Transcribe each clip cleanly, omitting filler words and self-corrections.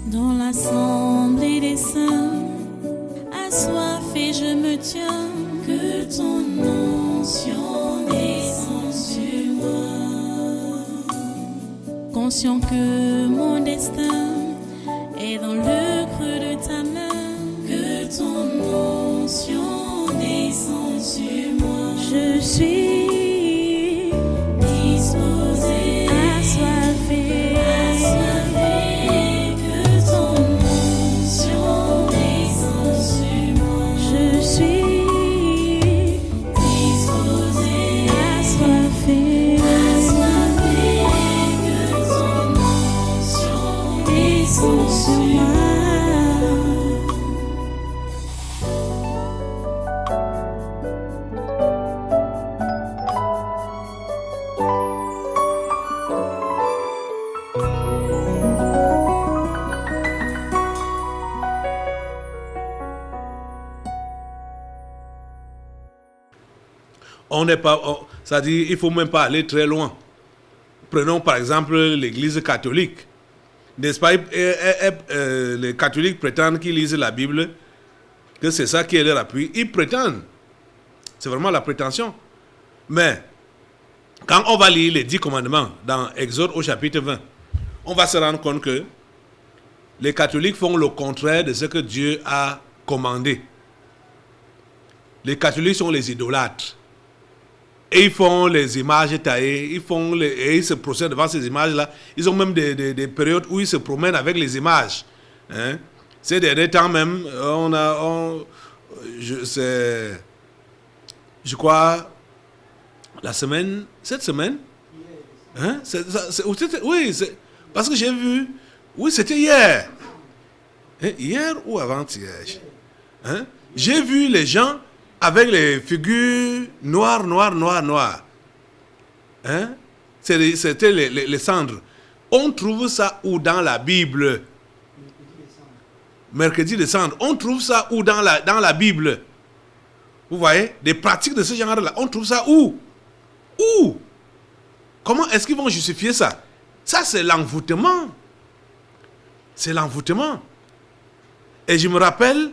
Dans l'assemblée des saints, assoiffé je me tiens, que ton onction descende sur moi. Conscient que mon destin est dans le creux de ta main, que ton onction descende sur moi. Je suis disposé, assoiffé, que ton onction descende sur moi. Je suis disposé, assoiffé, que ton onction descende sur moi. On n'est pas, c'est-à-dire, il ne faut même pas aller très loin. Prenons par exemple l'Église catholique. N'est-ce pas, les catholiques prétendent qu'ils lisent la Bible, que c'est ça qui est leur appui. Ils prétendent. C'est vraiment la prétention. Mais, quand on va lire les 10 commandements dans Exode au chapitre 20, on va se rendre compte que les catholiques font le contraire de ce que Dieu a commandé. Les catholiques sont les idolâtres. Et ils font les images taillées, et ils se procèdent devant ces images-là. Ils ont même des périodes où ils se promènent avec les images. Hein? Ces derniers temps même, je crois, cette semaine, hein? Oui, parce que j'ai vu, oui, c'était hier. Hein? Hier ou avant-hier. Hein? J'ai vu les gens avec les figures noires. Hein? C'était les cendres. On trouve ça où dans la Bible? Mercredi des cendres. On trouve ça où dans la Bible? Vous voyez? Des pratiques de ce genre-là. On trouve ça où? Où? Comment est-ce qu'ils vont justifier ça? Ça, c'est l'envoûtement. C'est l'envoûtement. Et je me rappelle,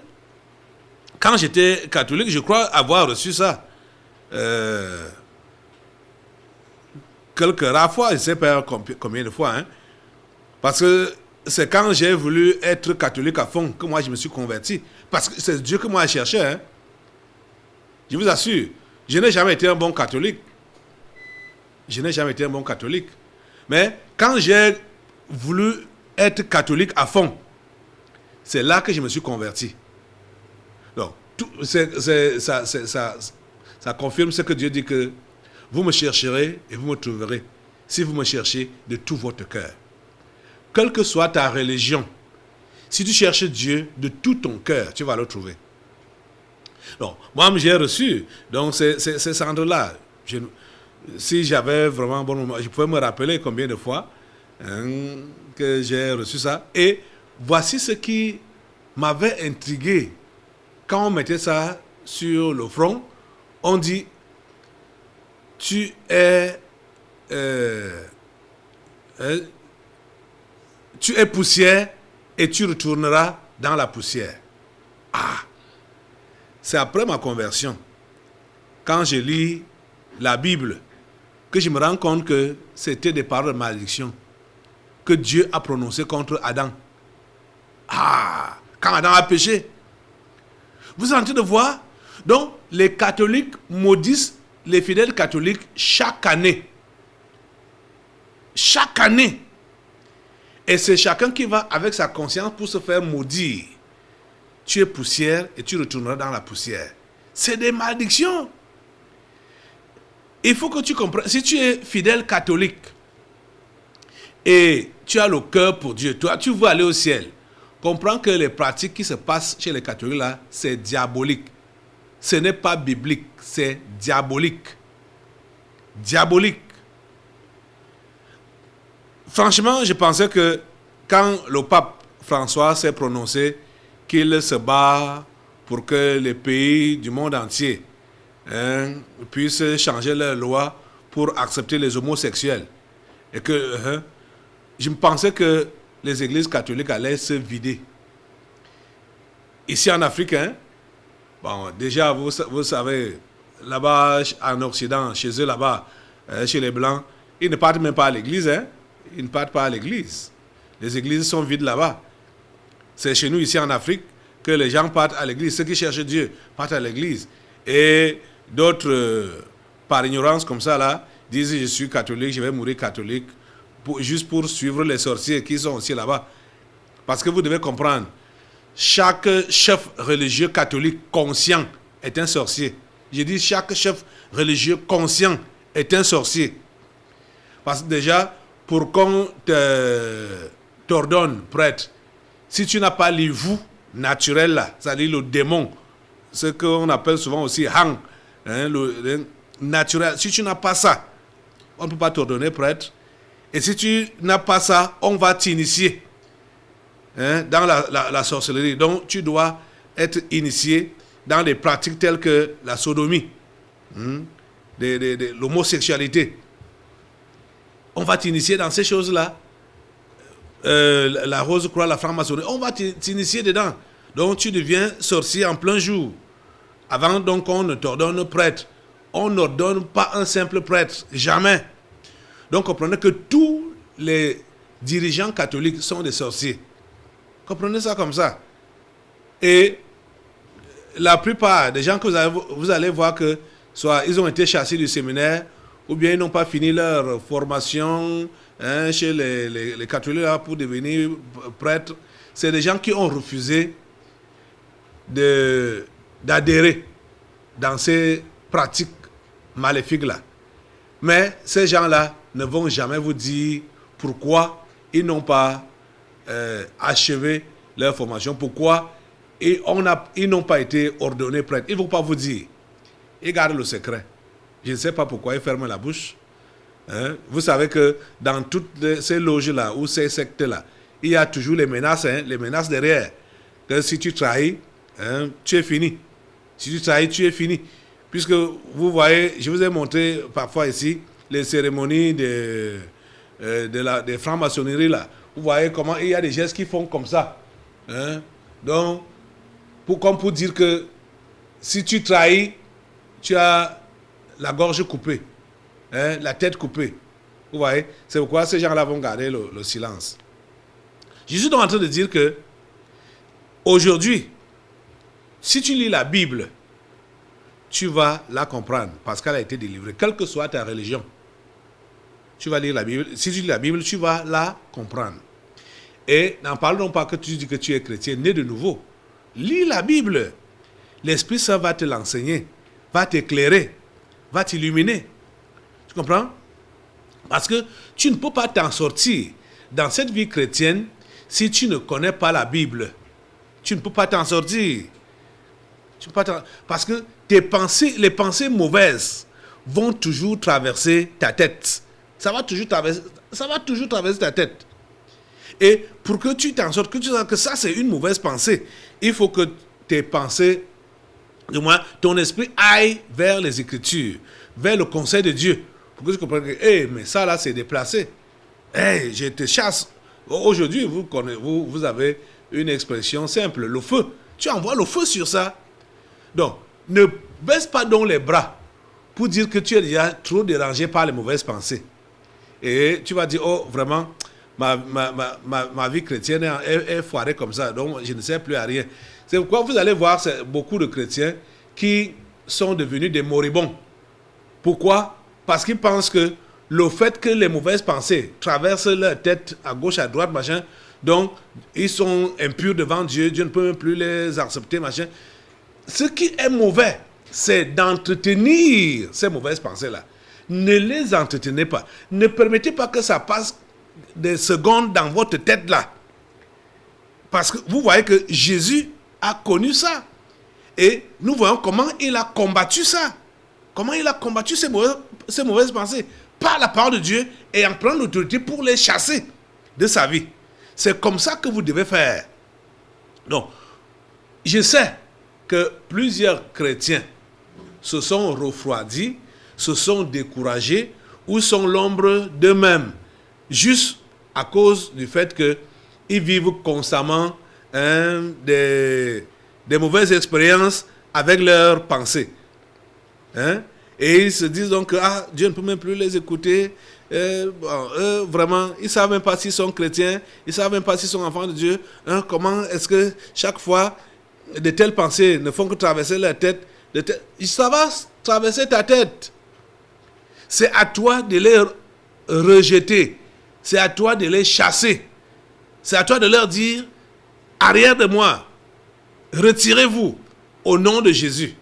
quand j'étais catholique, je crois avoir reçu ça. Quelques rares fois, je ne sais pas combien de fois. Hein, parce que c'est quand j'ai voulu être catholique à fond que moi je me suis converti. Parce que c'est Dieu que moi je cherchais. Hein. Je vous assure, je n'ai jamais été un bon catholique. Je n'ai jamais été un bon catholique. Mais quand j'ai voulu être catholique à fond, c'est là que je me suis converti. Donc, ça confirme ce que Dieu dit, que vous me chercherez et vous me trouverez si vous me cherchez de tout votre cœur. Quelle que soit ta religion, si tu cherches Dieu de tout ton cœur, tu vas le trouver. Donc, moi, j'ai reçu donc ces cendres-là. Si j'avais vraiment un bon moment, je pouvais me rappeler combien de fois que j'ai reçu ça. Et voici ce qui m'avait intrigué. Quand on mettait ça sur le front, on dit, tu es poussière et tu retourneras dans la poussière. Ah! C'est après ma conversion, quand je lis la Bible, que je me rends compte que c'était des paroles de malédiction que Dieu a prononcées contre Adam. Ah! Quand Adam a péché. Vous êtes en train de voir? Donc, les catholiques maudissent les fidèles catholiques chaque année. Chaque année. Et c'est chacun qui va avec sa conscience pour se faire maudire. Tu es poussière et tu retourneras dans la poussière. C'est des malédictions. Il faut que tu comprennes. Si tu es fidèle catholique et tu as le cœur pour Dieu, toi, tu veux aller au ciel, comprends que les pratiques qui se passent chez les catholiques là, c'est diabolique. Ce n'est pas biblique, c'est diabolique. Diabolique. Franchement, je pensais que quand le pape François s'est prononcé qu'il se bat pour que les pays du monde entier puissent changer leurs lois pour accepter les homosexuels, et que je me pensais que les églises catholiques allaient se vider. Ici en Afrique, hein, bon, déjà, vous savez, là-bas, en Occident, chez eux, là-bas, chez les Blancs, ils ne partent même pas à l'église. Hein? Ils ne partent pas à l'église. Les églises sont vides là-bas. C'est chez nous, ici en Afrique, que les gens partent à l'église. Ceux qui cherchent Dieu partent à l'église. Et d'autres, par ignorance comme ça, là, disent je suis catholique, je vais mourir catholique, juste pour suivre les sorciers qui sont aussi là-bas. Parce que vous devez comprendre, chaque chef religieux catholique conscient est un sorcier. Je dis chaque chef religieux conscient est un sorcier. Parce que déjà, pour qu'on t'ordonne prêtre, si tu n'as pas l'ivou naturel là, c'est-à-dire le démon, ce qu'on appelle souvent aussi hang, hein, le naturel, si tu n'as pas ça, on ne peut pas t'ordonner prêtre. Et si tu n'as pas ça, on va t'initier, hein, dans la sorcellerie. Donc tu dois être initié dans des pratiques telles que la sodomie, l'homosexualité. On va t'initier dans ces choses-là. La Rose-Croix, la franc-maçonnerie, on va t'initier dedans. Donc tu deviens sorcier en plein jour. Avant donc qu'on ne t'ordonne prêtre. On n'ordonne pas un simple prêtre, jamais. Donc comprenez que tous les dirigeants catholiques sont des sorciers. Comprenez ça comme ça. Et la plupart des gens que vous allez voir que soit ils ont été chassés du séminaire, ou bien ils n'ont pas fini leur formation, hein, chez les catholiques là, pour devenir prêtres. C'est des gens qui ont refusé d'adhérer dans ces pratiques maléfiques-là. Mais ces gens-là ne vont jamais vous dire pourquoi ils n'ont pas achevé leur formation, pourquoi ils n'ont pas été ordonnés prêtres. Ils ne vont pas vous dire. Ils gardent le secret. Je ne sais pas pourquoi ils ferment la bouche. Hein? Vous savez que dans toutes ces loges-là ou ces sectes-là, il y a toujours les menaces, hein, les menaces derrière. Que si tu trahis, hein, tu es fini. Si tu trahis, tu es fini. Puisque vous voyez, je vous ai montré parfois ici les cérémonies des francs-maçonneries là. Vous voyez comment il y a des gestes qui font comme ça. Hein? Donc, comme pour dire que si tu trahis, tu as la gorge coupée, hein, la tête coupée. Vous voyez, c'est pourquoi ces gens-là vont garder le silence. Je suis donc en train de dire que aujourd'hui, si tu lis la Bible, tu vas la comprendre parce qu'elle a été délivrée, quelle que soit ta religion. Tu vas lire la Bible. Si tu lis la Bible, tu vas la comprendre. Et n'en parlons pas que tu dis que tu es chrétien, né de nouveau. Lis la Bible. L'Esprit Saint va te l'enseigner, va t'éclairer, va t'illuminer. Tu comprends? Parce que tu ne peux pas t'en sortir dans cette vie chrétienne si tu ne connais pas la Bible. Tu ne peux pas t'en sortir. Parce que les pensées mauvaises vont toujours traverser ta tête. Ça va toujours traverser ta tête. Et pour que tu t'en sortes, que tu saches que ça c'est une mauvaise pensée, il faut que tes pensées, du moins ton esprit aille vers les Écritures, vers le conseil de Dieu, pour que tu comprennes que, mais ça là c'est déplacé. Je te chasse. Aujourd'hui, vous avez une expression simple, le feu. Tu envoies le feu sur ça. Donc, ne baisse pas donc les bras pour dire que tu es déjà trop dérangé par les mauvaises pensées. Et tu vas dire, oh, vraiment, ma vie chrétienne est foirée comme ça, donc je ne sais plus à rien. C'est pourquoi vous allez voir beaucoup de chrétiens qui sont devenus des moribonds. Pourquoi? Parce qu'ils pensent que le fait que les mauvaises pensées traversent leur tête à gauche, à droite, machin, donc ils sont impurs devant Dieu, Dieu ne peut même plus les accepter, machin. Ce qui est mauvais, c'est d'entretenir ces mauvaises pensées-là. Ne les entretenez pas. Ne permettez pas que ça passe des secondes dans votre tête-là. Parce que vous voyez que Jésus a connu ça. Et nous voyons comment il a combattu ça. Comment il a combattu ces mauvaises pensées. Par la parole de Dieu et en prenant l'autorité pour les chasser de sa vie. C'est comme ça que vous devez faire. Donc, je sais que plusieurs chrétiens se sont refroidis, se sont découragés ou sont l'ombre d'eux-mêmes, juste à cause du fait que ils vivent constamment des mauvaises expériences avec leurs pensées. Hein? Et ils se disent donc, Dieu ne peut même plus les écouter. Vraiment, ils ne savent même pas s'ils sont chrétiens, ils ne savent même pas s'ils sont enfants de Dieu. Comment est-ce que chaque fois, de telles pensées ne font que traverser leur tête? Ça va traverser ta tête. C'est à toi de les rejeter. C'est à toi de les chasser. C'est à toi de leur dire, arrière de moi, retirez-vous au nom de Jésus,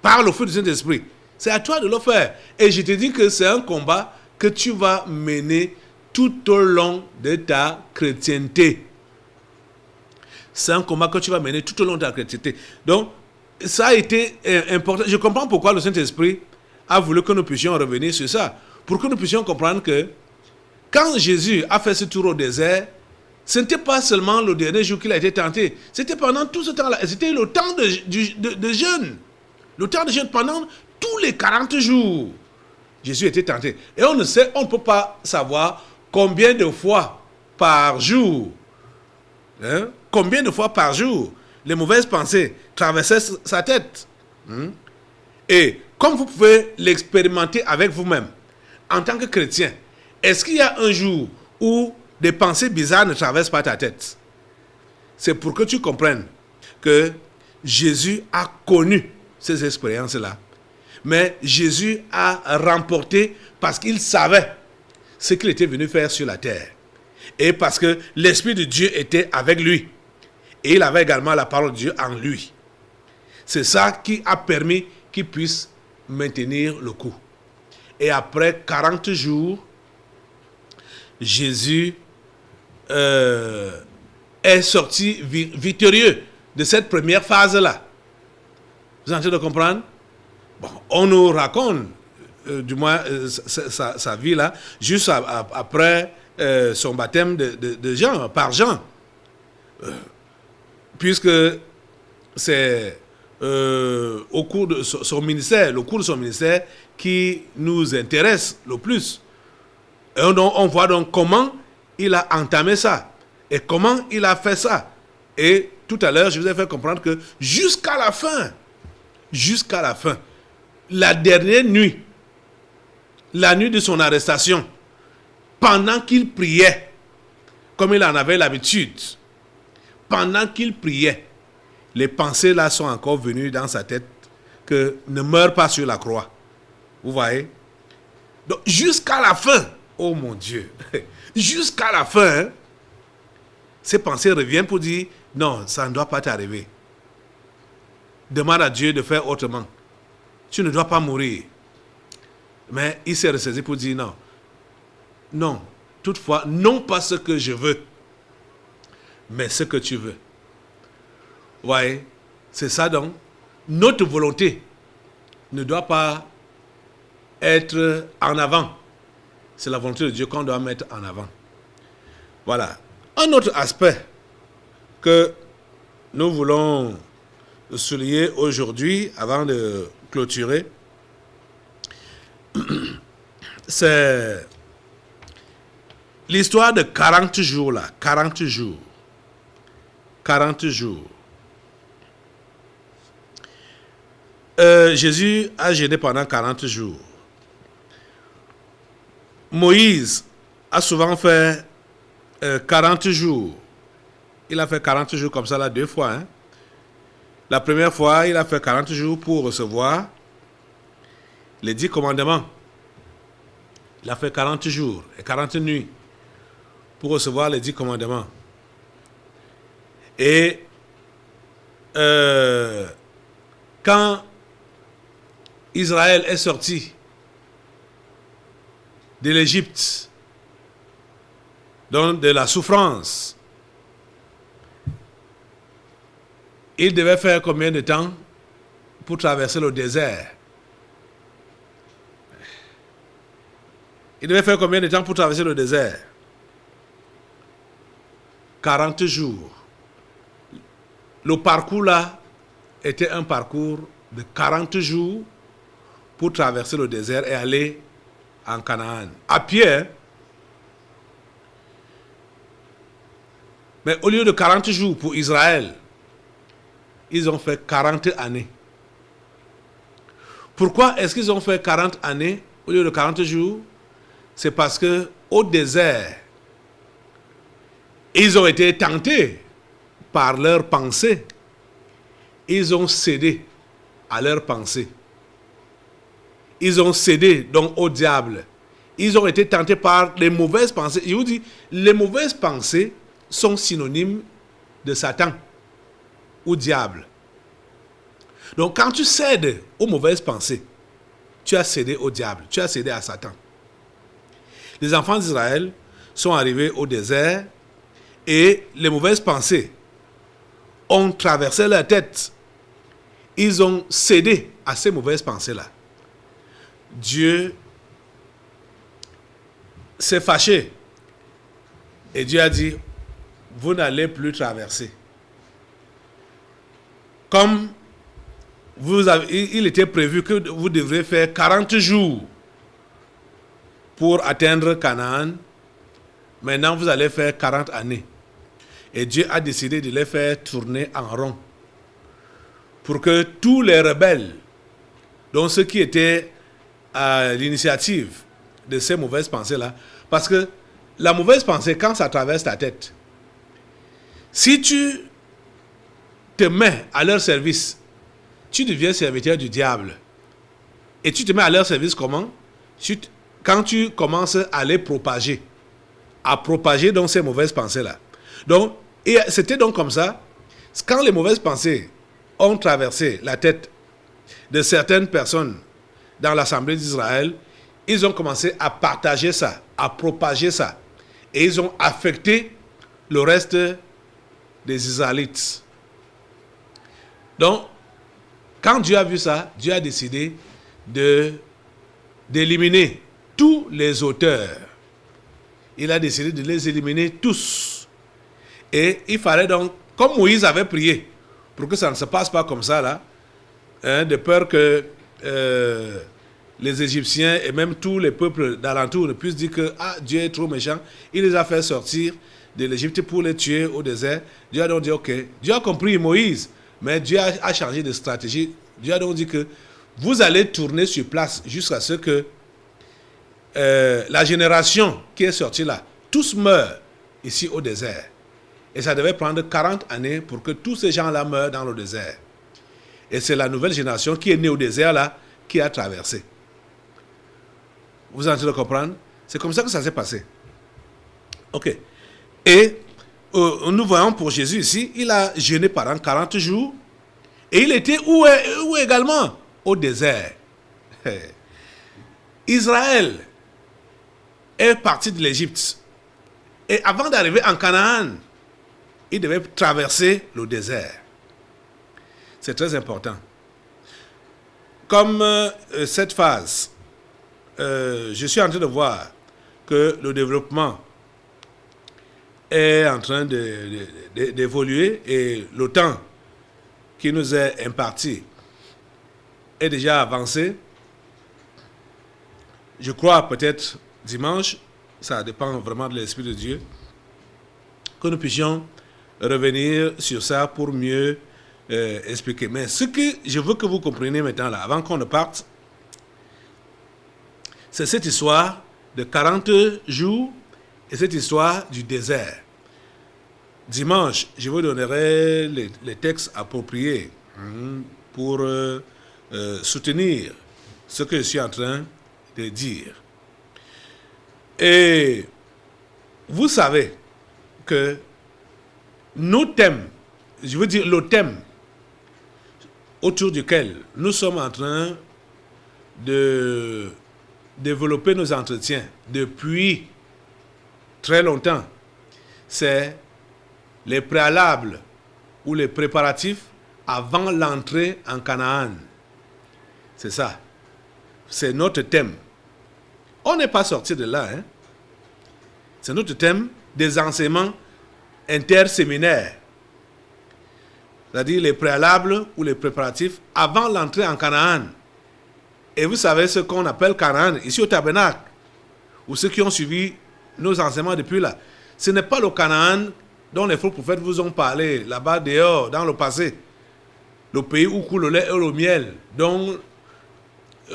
par le feu du Saint-Esprit. C'est à toi de le faire. Et je te dis que c'est un combat que tu vas mener tout au long de ta chrétienté. C'est un combat que tu vas mener tout au long de ta chrétienté. Donc, ça a été important. Je comprends pourquoi le Saint-Esprit a voulu que nous puissions revenir sur ça. Pour que nous puissions comprendre que quand Jésus a fait ce tour au désert, ce n'était pas seulement le dernier jour qu'il a été tenté. C'était pendant tout ce temps-là. C'était le temps de jeûne. Le temps de jeûne pendant tous les 40 jours. Jésus était tenté. Et on ne peut pas savoir combien de fois par jour, combien de fois par jour les mauvaises pensées traversaient sa tête. Et comme vous pouvez l'expérimenter avec vous-même, en tant que chrétien, est-ce qu'il y a un jour où des pensées bizarres ne traversent pas ta tête? C'est pour que tu comprennes que Jésus a connu ces expériences-là. Mais Jésus a remporté parce qu'il savait ce qu'il était venu faire sur la terre. Et parce que l'Esprit de Dieu était avec lui. Et il avait également la parole de Dieu en lui. C'est ça qui a permis qu'il puisse maintenir le coup. Et après 40 jours, Jésus est sorti victorieux de cette première phase-là. Vous êtes en train de comprendre? Bon, on nous raconte, du moins, sa vie là, juste après son baptême de Jean, par Jean. Puisque c'est au cours de son ministère, le cours de son ministère qui nous intéresse le plus. Et on voit donc comment il a entamé ça et comment il a fait ça. Et tout à l'heure, je vous ai fait comprendre que jusqu'à la fin, la dernière nuit, la nuit de son arrestation, pendant qu'il priait, comme il en avait l'habitude, pendant qu'il priait, les pensées là sont encore venues dans sa tête que ne meurs pas sur la croix. Vous voyez? Donc jusqu'à la fin, oh mon Dieu, jusqu'à la fin, ces pensées reviennent pour dire non, ça ne doit pas t'arriver. Demande à Dieu de faire autrement. Tu ne dois pas mourir. Mais il s'est ressaisi pour dire non. Non, toutefois, non pas ce que je veux, mais ce que tu veux. Vous voyez, c'est ça donc. Notre volonté ne doit pas être en avant. C'est la volonté de Dieu qu'on doit mettre en avant. Voilà. Un autre aspect que nous voulons souligner aujourd'hui, avant de clôturer, c'est l'histoire de 40 jours là. 40 jours. 40 jours. Jésus a jeûné pendant 40 jours. Moïse a souvent fait 40 jours. Il a fait 40 jours comme ça là 2 fois. Hein. La première fois, il a fait 40 jours pour recevoir les 10 commandements. Il a fait 40 jours et 40 nuits pour recevoir les 10 commandements. Et quand Israël est sorti de l'Égypte, donc de la souffrance, il devait faire combien de temps pour traverser le désert? Il devait faire combien de temps pour traverser le désert? 40 jours. Le parcours là était un parcours de 40 jours pour traverser le désert et aller en Canaan. À pied. Mais au lieu de 40 jours pour Israël, ils ont fait 40 années. Pourquoi est-ce qu'ils ont fait 40 années au lieu de 40 jours? C'est parce que au désert, ils ont été tentés par leurs pensées. Ils ont cédé à leurs pensées. Ils ont cédé donc au diable. Ils ont été tentés par les mauvaises pensées. Je vous dis, les mauvaises pensées sont synonymes de Satan ou diable. Donc quand tu cèdes aux mauvaises pensées, tu as cédé au diable, tu as cédé à Satan. Les enfants d'Israël sont arrivés au désert et les mauvaises pensées ont traversé leur tête. Ils ont cédé à ces mauvaises pensées-là. Dieu s'est fâché et Dieu a dit, vous n'allez plus traverser. Comme il était prévu que vous devrez faire 40 jours pour atteindre Canaan, maintenant vous allez faire 40 années. Et Dieu a décidé de les faire tourner en rond pour que tous les rebelles, dont ceux qui étaient à l'initiative de ces mauvaises pensées-là, parce que la mauvaise pensée, quand ça traverse ta tête, si tu te mets à leur service, tu deviens serviteur du diable. Et tu te mets à leur service comment? Quand tu commences à les propager, à propager donc ces mauvaises pensées-là. Donc, et c'était donc comme ça, quand les mauvaises pensées ont traversé la tête de certaines personnes dans l'Assemblée d'Israël, ils ont commencé à partager ça, à propager ça. Et ils ont affecté le reste des Israélites. Donc, quand Dieu a vu ça, Dieu a décidé d'éliminer tous les auteurs. Il a décidé de les éliminer tous. Et il fallait donc, comme Moïse avait prié, pour que ça ne se passe pas comme ça là, de peur que les Égyptiens et même tous les peuples d'alentour ne puissent dire que Dieu est trop méchant. Il les a fait sortir de l'Égypte pour les tuer au désert. Dieu a donc dit ok. Dieu a compris Moïse, mais Dieu a changé de stratégie. Dieu a donc dit que vous allez tourner sur place jusqu'à ce que la génération qui est sortie là, tous meurent ici au désert. Et ça devait prendre 40 années pour que tous ces gens-là meurent dans le désert. Et c'est la nouvelle génération qui est née au désert là, qui a traversé. Vous êtes en train de comprendre? C'est comme ça que ça s'est passé. Ok. Et nous voyons pour Jésus ici, il a jeûné pendant 40 jours. Et il était où également? Au désert. Israël est parti de l'Égypte. Et avant d'arriver en Canaan, il devait traverser le désert. C'est très important. Comme cette phase, je suis en train de voir que le développement est en train d'évoluer et le temps qui nous est imparti est déjà avancé. Je crois peut-être dimanche, ça dépend vraiment de l'Esprit de Dieu, que nous puissions revenir sur ça pour mieux expliquer. Mais ce que je veux que vous compreniez maintenant, là, avant qu'on ne parte, c'est cette histoire de 40 jours et cette histoire du désert. Dimanche, je vous donnerai les textes appropriés pour soutenir ce que je suis en train de dire. Et vous savez que nos thèmes, je veux dire le thème autour duquel nous sommes en train de développer nos entretiens depuis très longtemps, c'est les préalables ou les préparatifs avant l'entrée en Canaan. C'est ça. C'est notre thème. On n'est pas sorti de là. C'est notre thème des enseignements interséminaires. C'est-à-dire les préalables ou les préparatifs avant l'entrée en Canaan. Et vous savez ce qu'on appelle Canaan, ici au tabernacle, ou ceux qui ont suivi nos enseignements depuis là. Ce n'est pas le Canaan dont les faux prophètes vous ont parlé, là-bas dehors, dans le passé, le pays où coule le lait et le miel, donc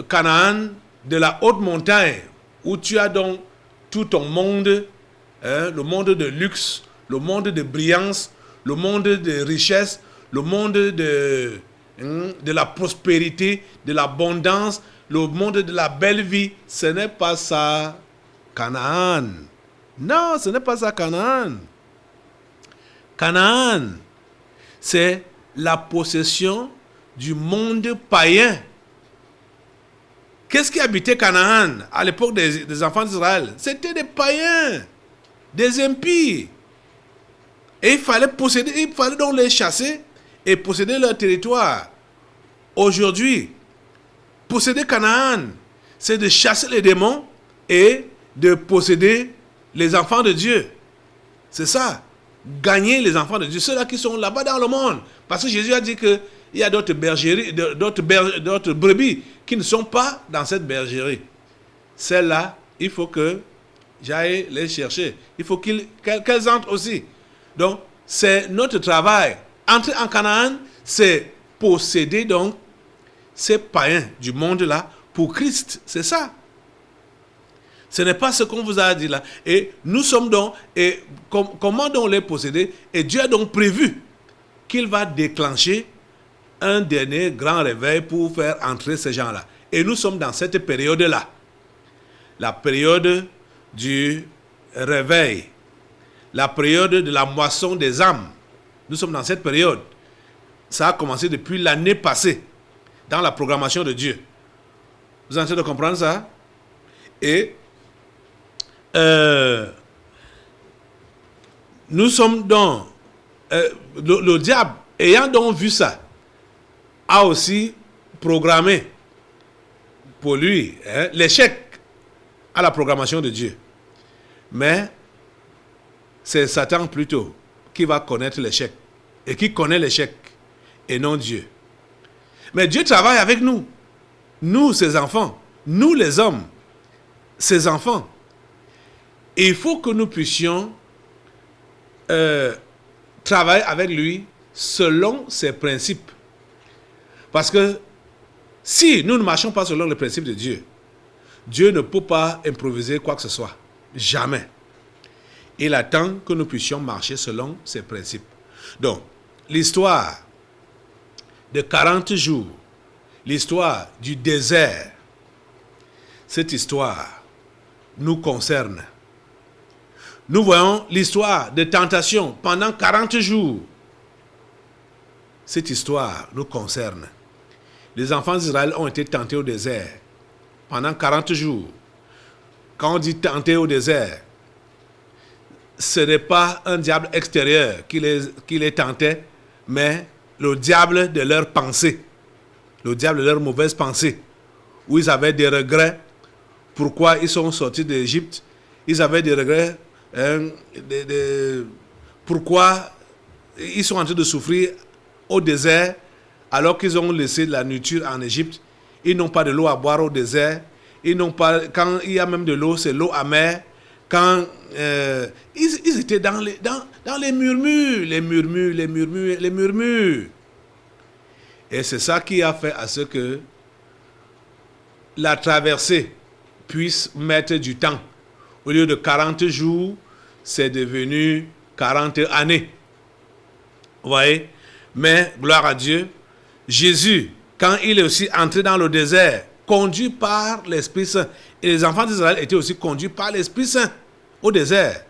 Canaan, de la haute montagne, où tu as donc tout ton monde, le monde de luxe, le monde de brillance, le monde de richesse, le monde de la prospérité, de l'abondance, le monde de la belle vie. Ce n'est pas ça, Canaan. Non, ce n'est pas ça, Canaan. Canaan, c'est la possession du monde païen. Qu'est-ce qui habitait Canaan à l'époque des enfants d'Israël? C'était des païens, des impies. Et il fallait donc les chasser et posséder leur territoire. Aujourd'hui, posséder Canaan, c'est de chasser les démons et de posséder les enfants de Dieu. C'est ça. Gagner les enfants de Dieu, ceux-là qui sont là-bas dans le monde. Parce que Jésus a dit qu'il y a d'autres bergeries, d'autres brebis qui ne sont pas dans cette bergerie. Celles-là, il faut que j'aille les chercher. Il faut qu'elles entrent aussi. Donc, c'est notre travail. Entrer en Canaan, c'est posséder donc ces païens du monde-là pour Christ. C'est ça. Ce n'est pas ce qu'on vous a dit là. Et nous sommes donc, et comment donc les posséder? Et Dieu a donc prévu qu'il va déclencher un dernier grand réveil pour faire entrer ces gens-là. Et nous sommes dans cette période-là. La période du réveil. La période de la moisson des âmes. Nous sommes dans cette période. Ça a commencé depuis l'année passée, dans la programmation de Dieu. Vous êtes en train de comprendre ça? Et nous sommes donc, le diable, ayant donc vu ça, a aussi programmé pour lui l'échec à la programmation de Dieu. Mais c'est Satan plutôt qui va connaître l'échec et qui connaît l'échec et non Dieu. Mais Dieu travaille avec nous, ses enfants, nous les hommes, ses enfants. Et il faut que nous puissions travailler avec lui selon ses principes. Parce que si nous ne marchons pas selon les principes de Dieu, Dieu ne peut pas improviser quoi que ce soit. Jamais. Il attend que nous puissions marcher selon ses principes. Donc, l'histoire de 40 jours, l'histoire du désert, cette histoire nous concerne. Nous voyons l'histoire de tentation pendant 40 jours. Cette histoire nous concerne. Les enfants d'Israël ont été tentés au désert pendant 40 jours. Quand on dit tentés au désert, ce n'est pas un diable extérieur qui les tentait, mais le diable de leurs pensées, le diable de leurs mauvaises pensées, où ils avaient des regrets. Pourquoi ils sont sortis d'Égypte? Ils avaient des regrets. Pourquoi ils sont en train de souffrir au désert alors qu'ils ont laissé de la nourriture en Égypte? Ils n'ont pas de l'eau à boire au désert. Ils n'ont pas, quand il y a même de l'eau, c'est l'eau amère. Quand ils étaient dans les murmures, les murmures. Et c'est ça qui a fait à ce que la traversée puisse mettre du temps. Au lieu de 40 jours, c'est devenu 40 années. Vous voyez? Mais, gloire à Dieu, Jésus, quand il est aussi entré dans le désert, conduit par l'Esprit Saint, et les enfants d'Israël étaient aussi conduits par l'Esprit Saint au désert.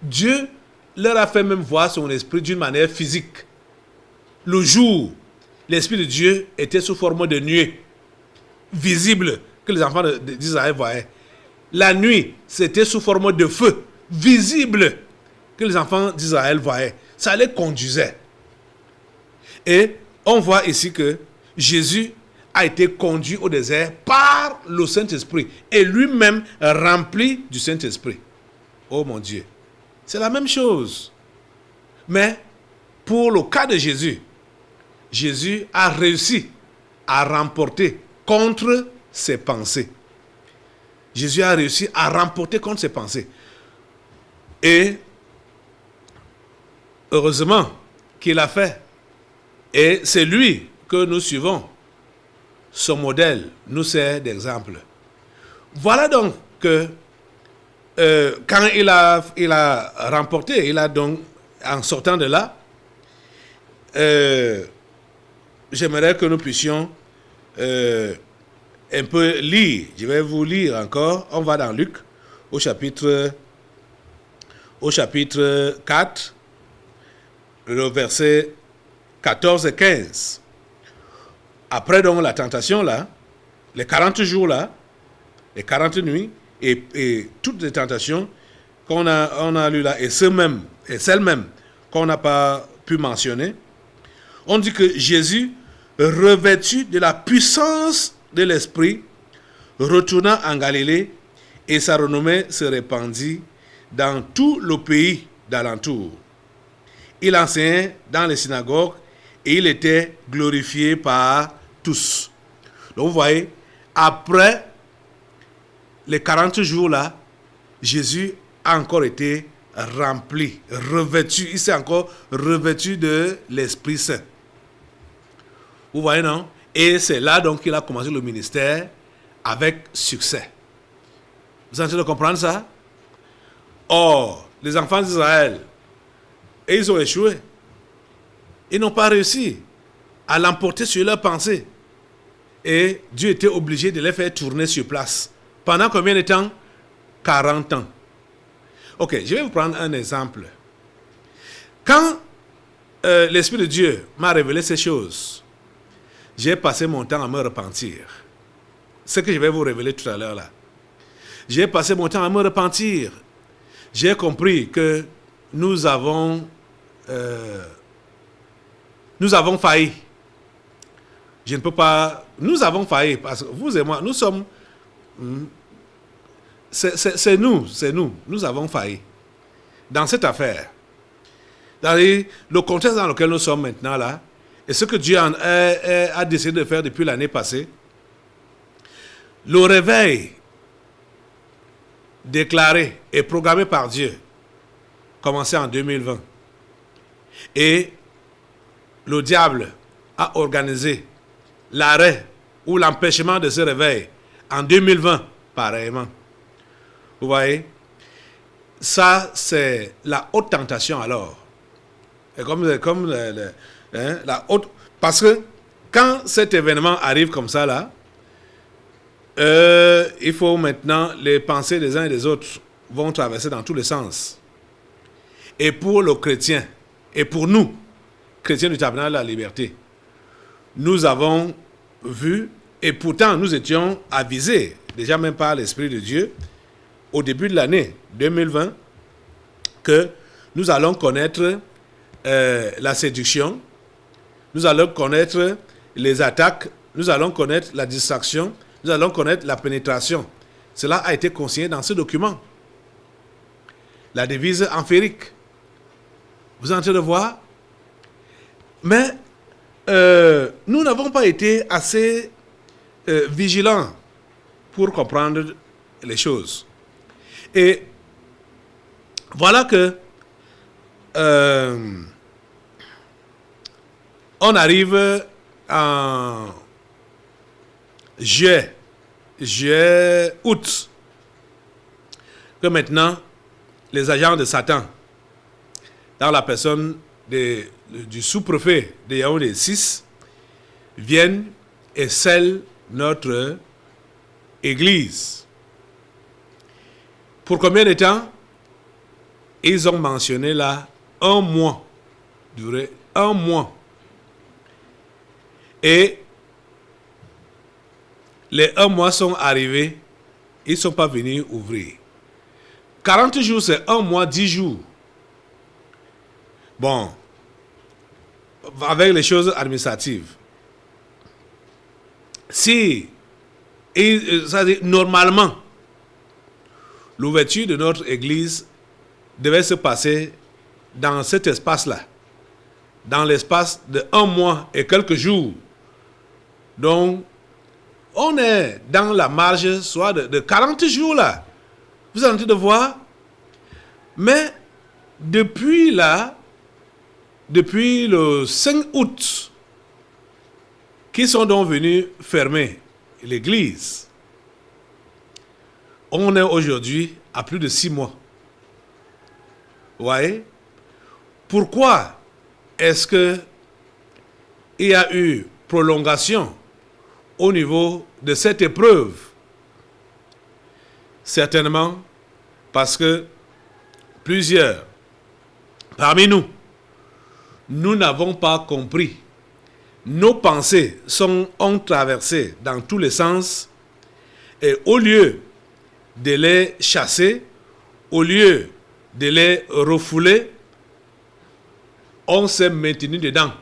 Dieu leur a fait même voir son esprit d'une manière physique. Le jour, l'Esprit de Dieu était sous forme de nuée, visible, que les enfants d'Israël voyaient. La nuit, c'était sous forme de feu, visible, que les enfants d'Israël voyaient. Ça les conduisait. Et on voit ici que Jésus a été conduit au désert par le Saint-Esprit et lui-même rempli du Saint-Esprit. Oh mon Dieu. C'est la même chose. Mais pour le cas de Jésus, Jésus a réussi à remporter contre ses pensées. Jésus a réussi à remporter contre ses pensées. Et heureusement qu'il a fait. Et c'est lui que nous suivons. Son modèle nous sert d'exemple. Voilà donc que quand il a remporté, il a donc, en sortant de là, j'aimerais que nous puissions un peu lire. Je vais vous lire encore. On va dans Luc au chapitre 4, le verset 14 et 15. Après donc la tentation là, les 40 jours là, les 40 nuits et toutes les tentations qu'on a lues là, et celles-mêmes qu'on n'a pas pu mentionner, on dit que Jésus, revêtu de la puissance de l'Esprit, retourna en Galilée et sa renommée se répandit dans tout le pays d'alentour. Il enseignait dans les synagogues et il était glorifié par tous. Donc vous voyez, après les 40 jours là, Jésus a encore été rempli, revêtu, il s'est encore revêtu de l'Esprit Saint. Vous voyez, non? Et c'est là donc qu'il a commencé le ministère avec succès. Vous êtes en train de comprendre ça? Or, les enfants d'Israël, et ils ont échoué. Ils n'ont pas réussi à l'emporter sur leurs pensées. Et Dieu était obligé de les faire tourner sur place. Pendant combien de temps? 40 ans. Ok, je vais vous prendre un exemple. Quand l'Esprit de Dieu m'a révélé ces choses, j'ai passé mon temps à me repentir. Ce que je vais vous révéler tout à l'heure là. J'ai passé mon temps à me repentir. J'ai compris que nous avons failli. Je ne peux pas... Nous avons failli parce que vous et moi, nous sommes... C'est nous. Nous avons failli. Dans cette affaire. Dans le contexte dans lequel nous sommes maintenant là, et ce que Dieu a décidé de faire depuis l'année passée, le réveil déclaré et programmé par Dieu commençait en 2020. Et le diable a organisé l'arrêt ou l'empêchement de ce réveil en 2020, pareillement. Vous voyez? Ça, c'est la haute tentation alors. Et comme la haute... Parce que quand cet événement arrive comme ça là, il faut maintenant, les pensées des uns et des autres vont traverser dans tous les sens. Et pour le chrétien, et pour nous, chrétiens du tabernacle de la liberté, nous avons vu, et pourtant nous étions avisés, déjà même par l'Esprit de Dieu, au début de l'année 2020, que nous allons connaître la séduction, nous allons connaître les attaques, nous allons connaître la distraction, nous allons connaître la pénétration. Cela a été consigné dans ce document. La devise amphérique. Vous êtes en train de voir? Mais nous n'avons pas été assez vigilants pour comprendre les choses. Et voilà que on arrive en juillet, août, que maintenant les agents de Satan, dans la personne du sous-préfet de Yaoundé 6, viennent et scellent notre église. Pour combien de temps? Ils ont mentionné là 1 mois, durée 1 mois. Et les 1 mois sont arrivés, ils ne sont pas venus ouvrir. 40 jours, c'est 1 mois, 10 jours. Bon, avec les choses administratives. Si, normalement, l'ouverture de notre église devait se passer dans cet espace-là, dans l'espace de 1 mois et quelques jours. Donc, on est dans la marge soit de 40 jours là. Vous êtes en train de voir. Mais depuis là, depuis le 5 août, qui sont donc venus fermer l'église, on est aujourd'hui à plus de 6 mois. Vous voyez? Pourquoi est-ce qu'il y a eu prolongation au niveau de cette épreuve? Certainement parce que plusieurs parmi nous, nous n'avons pas compris. Nos pensées ont traversé dans tous les sens et au lieu de les chasser, au lieu de les refouler, on s'est maintenu dedans.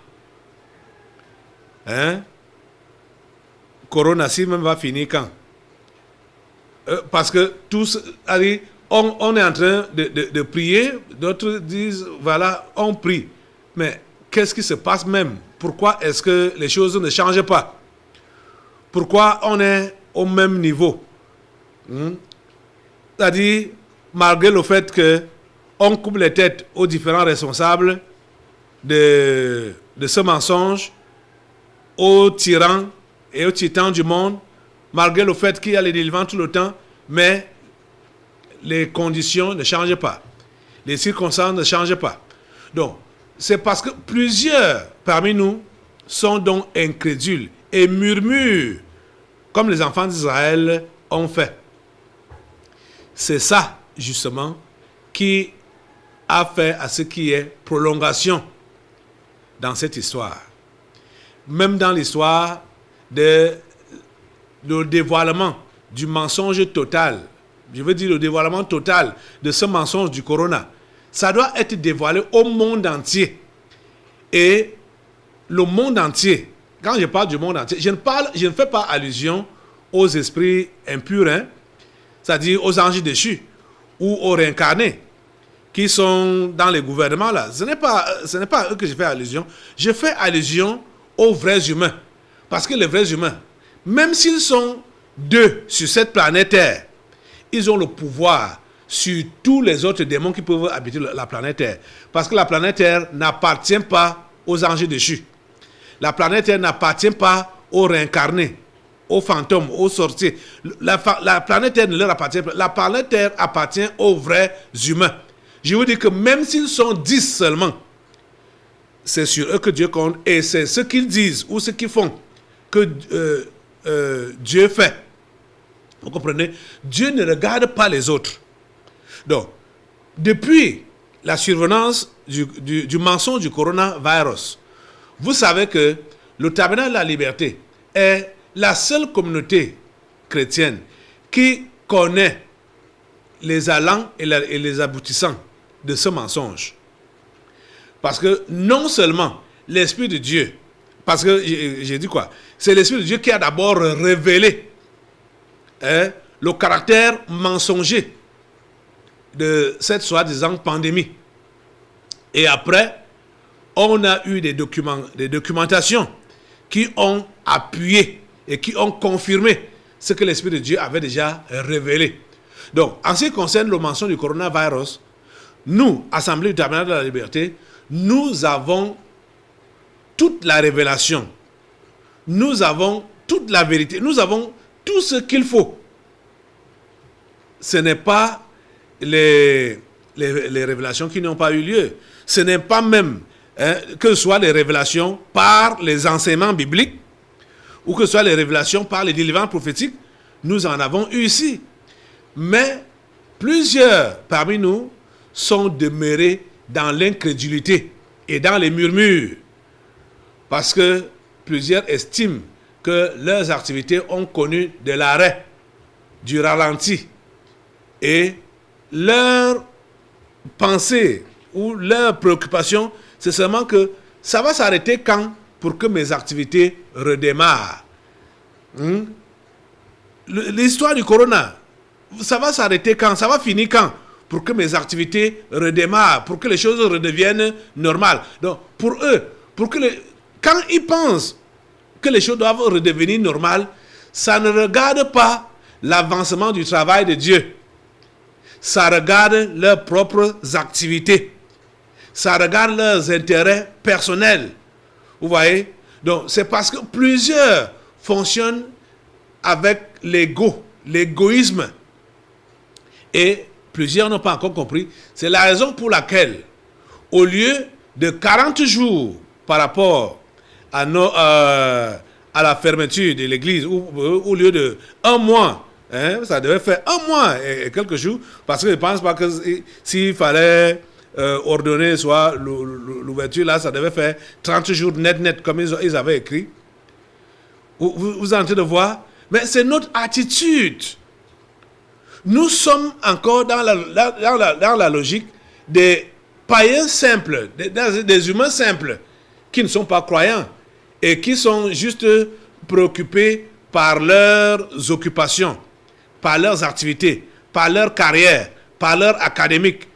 Hein? Corona, si même va finir quand? Parce que tous, allez, on est en train de prier, d'autres disent, voilà, on prie. Mais qu'est-ce qui se passe même? Pourquoi est-ce que les choses ne changent pas? Pourquoi on est au même niveau? C'est-à-dire, malgré le fait qu'on coupe les têtes aux différents responsables de ce mensonge, aux tyrans et aux titans du monde, malgré le fait qu'il y a les délivrances tout le temps, mais les conditions ne changent pas. Les circonstances ne changent pas. Donc, c'est parce que plusieurs parmi nous sont donc incrédules et murmurent comme les enfants d'Israël ont fait. C'est ça, justement, qui a fait à ce qui est prolongation dans cette histoire. Même dans l'histoire le dévoilement du mensonge total, je veux dire le dévoilement total de ce mensonge du corona, ça doit être dévoilé au monde entier. Et le monde entier, quand je parle du monde entier, je ne fais pas allusion aux esprits impurs, hein, c'est-à-dire aux anges déchus ou aux réincarnés qui sont dans les gouvernements là. Ce n'est pas à eux que je fais allusion. Je fais allusion aux vrais humains. Parce que les vrais humains, même s'ils sont 2 sur cette planète Terre, ils ont le pouvoir sur tous les autres démons qui peuvent habiter la planète Terre. Parce que la planète Terre n'appartient pas aux anges déchus. La planète Terre n'appartient pas aux réincarnés, aux fantômes, aux sorciers. La planète Terre ne leur appartient pas. La planète Terre appartient aux vrais humains. Je vous dis que même s'ils sont 10 seulement, c'est sur eux que Dieu compte et c'est ce qu'ils disent ou ce qu'ils font que Dieu fait. Vous comprenez? Dieu ne regarde pas les autres. Donc, depuis la survenance du mensonge du coronavirus, vous savez que le Tabernacle de la Liberté est la seule communauté chrétienne qui connaît les allants et les aboutissants de ce mensonge. Parce que non seulement l'Esprit de Dieu, parce que j'ai dit quoi? C'est l'Esprit de Dieu qui a d'abord révélé le caractère mensonger de cette soi-disant pandémie. Et après, on a eu des documentations qui ont appuyé et qui ont confirmé ce que l'Esprit de Dieu avait déjà révélé. Donc, en ce qui concerne le mensonge du coronavirus, nous, Assemblée du Tabernacle de la Liberté, nous avons toute la révélation. Nous avons toute la vérité. Nous avons tout ce qu'il faut. Ce n'est pas les révélations qui n'ont pas eu lieu. Ce n'est pas même que ce soit les révélations par les enseignements bibliques ou que ce soit les révélations par les délivrances prophétiques. Nous en avons eu ici. Mais plusieurs parmi nous sont demeurés dans l'incrédulité et dans les murmures parce que plusieurs estiment que leurs activités ont connu de l'arrêt, du ralenti et leur pensée ou leur préoccupation, c'est seulement que ça va s'arrêter quand pour que mes activités redémarrent. L'histoire du corona, ça va s'arrêter quand? Ça va finir quand? Pour que mes activités redémarrent, pour que les choses redeviennent normales. Donc, pour eux, quand ils pensent que les choses doivent redevenir normales, ça ne regarde pas l'avancement du travail de Dieu. Ça regarde leurs propres activités. ça regarde leurs intérêts personnels. Vous voyez? Donc, c'est parce que plusieurs fonctionnent avec l'égoïsme. Et plusieurs n'ont pas encore compris. C'est la raison pour laquelle, au lieu de 40 jours par rapport à la fermeture de l'église, au lieu de un mois, ça devait faire un mois et quelques jours, parce que je ne pense pas que s'il fallait ordonner soit l'ouverture, là, ça devait faire 30 jours net, comme ils avaient écrit. Vous êtes en train de voir, mais c'est notre attitude. Nous sommes encore dans la logique des païens simples, des humains simples, qui ne sont pas croyants et qui sont juste préoccupés par leurs occupations, par leurs activités, par leur carrière, par leur académique,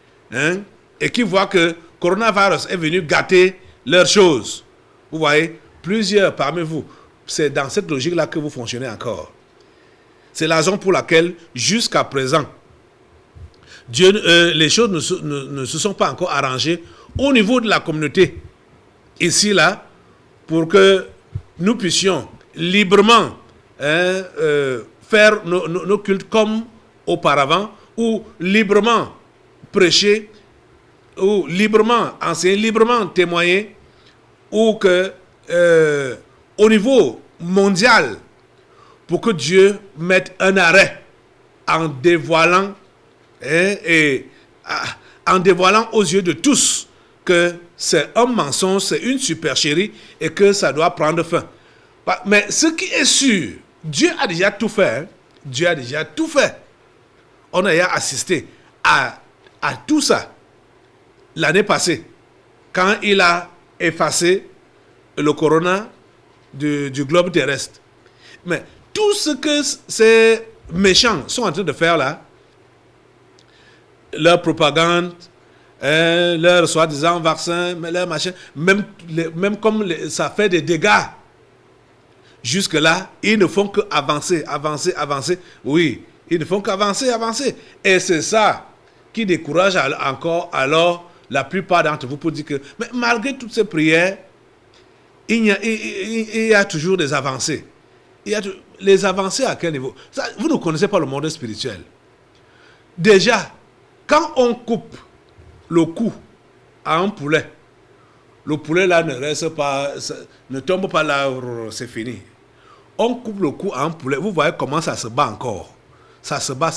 et qui voient que coronavirus est venu gâter leurs choses. Vous voyez, plusieurs parmi vous, c'est dans cette logique-là que vous fonctionnez encore. C'est la raison pour laquelle, jusqu'à présent, les choses ne se sont pas encore arrangées au niveau de la communauté, ici, là, pour que nous puissions librement faire nos cultes comme auparavant, ou librement prêcher, ou librement enseigner, librement témoigner, ou que au niveau mondial, pour que Dieu mette un arrêt en dévoilant en dévoilant aux yeux de tous que c'est un mensonge, c'est une supercherie et que ça doit prendre fin. Mais ce qui est sûr, Dieu a déjà tout fait. Dieu a déjà tout fait. On a déjà assisté à tout ça l'année passée, quand il a effacé le corona du globe terrestre. Mais tout ce que ces méchants sont en train de faire là, leur propagande, leur soi-disant vaccin, leur machin, même comme ça fait des dégâts, jusque-là, ils ne font qu'avancer, avancer. Oui, ils ne font qu'avancer. Et c'est ça qui décourage encore alors la plupart d'entre vous pour dire que, mais malgré toutes ces prières, il y a toujours des avancées. Les avancées à quel niveau? Ça, vous ne connaissez pas le monde spirituel. Déjà, quand on coupe le cou à un poulet, le poulet là ne tombe pas là, c'est fini. On coupe le cou à un poulet, vous voyez comment ça se bat encore. Ça se bat.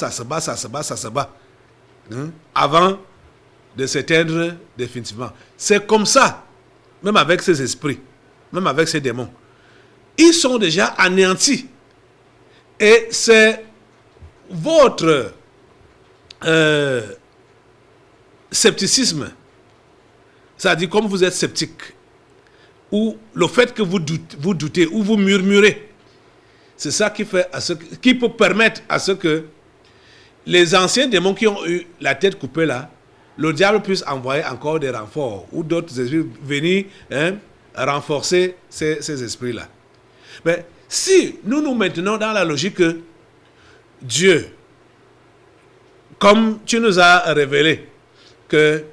Avant de s'éteindre définitivement. C'est comme ça, même avec ces esprits, même avec ces démons. Ils sont déjà anéantis. Et c'est votre scepticisme, c'est-à-dire comme vous êtes sceptique, ou le fait que vous doutez, ou vous murmurez, c'est ça qui peut permettre à ce que les anciens démons qui ont eu la tête coupée là, le diable puisse envoyer encore des renforts, ou d'autres esprits venir renforcer ces esprits-là. Mais si nous maintenons dans la logique que Dieu, comme tu nous as révélé que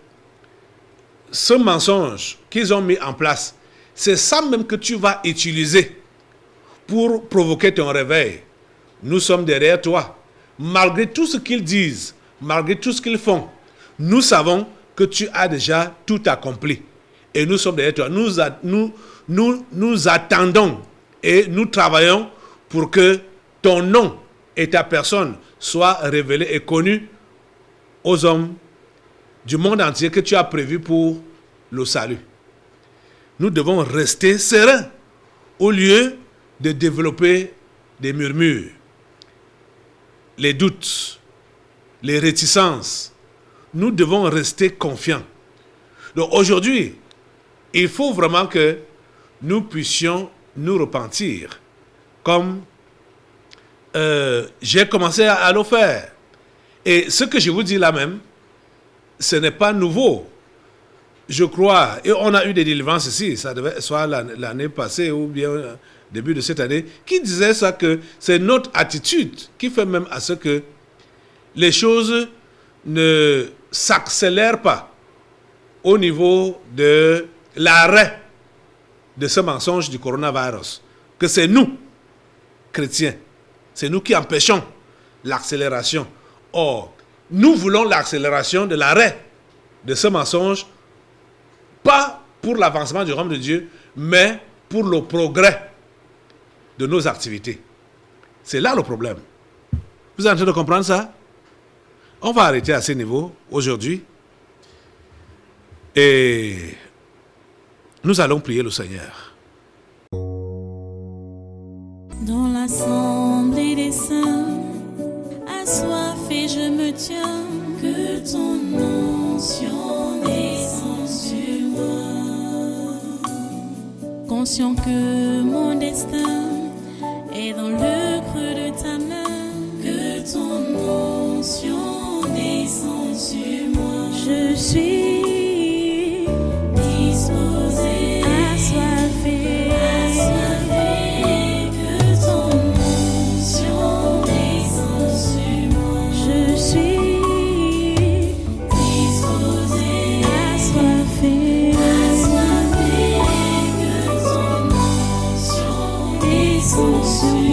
ce mensonge qu'ils ont mis en place, c'est ça même que tu vas utiliser pour provoquer ton réveil. Nous sommes derrière toi. Malgré tout ce qu'ils disent, malgré tout ce qu'ils font, nous savons que tu as déjà tout accompli. Et nous sommes derrière toi. Nous attendons et nous travaillons pour que ton nom et ta personne soient révélés et connus aux hommes du monde entier que tu as prévu pour le salut. Nous devons rester sereins au lieu de développer des murmures, les doutes, les réticences. Nous devons rester confiants. Donc aujourd'hui, il faut vraiment que nous puissions nous repentir, comme j'ai commencé à le faire. Et ce que je vous dis là même, ce n'est pas nouveau. Je crois, et on a eu des délivrances ici, ça devait soit l'année passée ou bien début de cette année, qui disait ça, que c'est notre attitude qui fait même à ce que les choses ne s'accélèrent pas au niveau de l'arrêt de ce mensonge du coronavirus, que c'est nous, chrétiens, c'est nous qui empêchons l'accélération. Or, nous voulons l'accélération de l'arrêt de ce mensonge, pas pour l'avancement du royaume de Dieu, mais pour le progrès de nos activités. C'est là le problème. Vous êtes en train de comprendre ça? On va arrêter à ce niveau aujourd'hui et nous allons prier le Seigneur. Dans l'assemblée des saints, assoiffé je me tiens, que ton onction descende sur moi. Conscient que mon destin est dans le creux de ta main, que ton onction descende sur moi. Je suis disposé, assoiffé, que ton onction descende sur moi. Je suis disposé, assoiffé, que ton onction descende sur moi.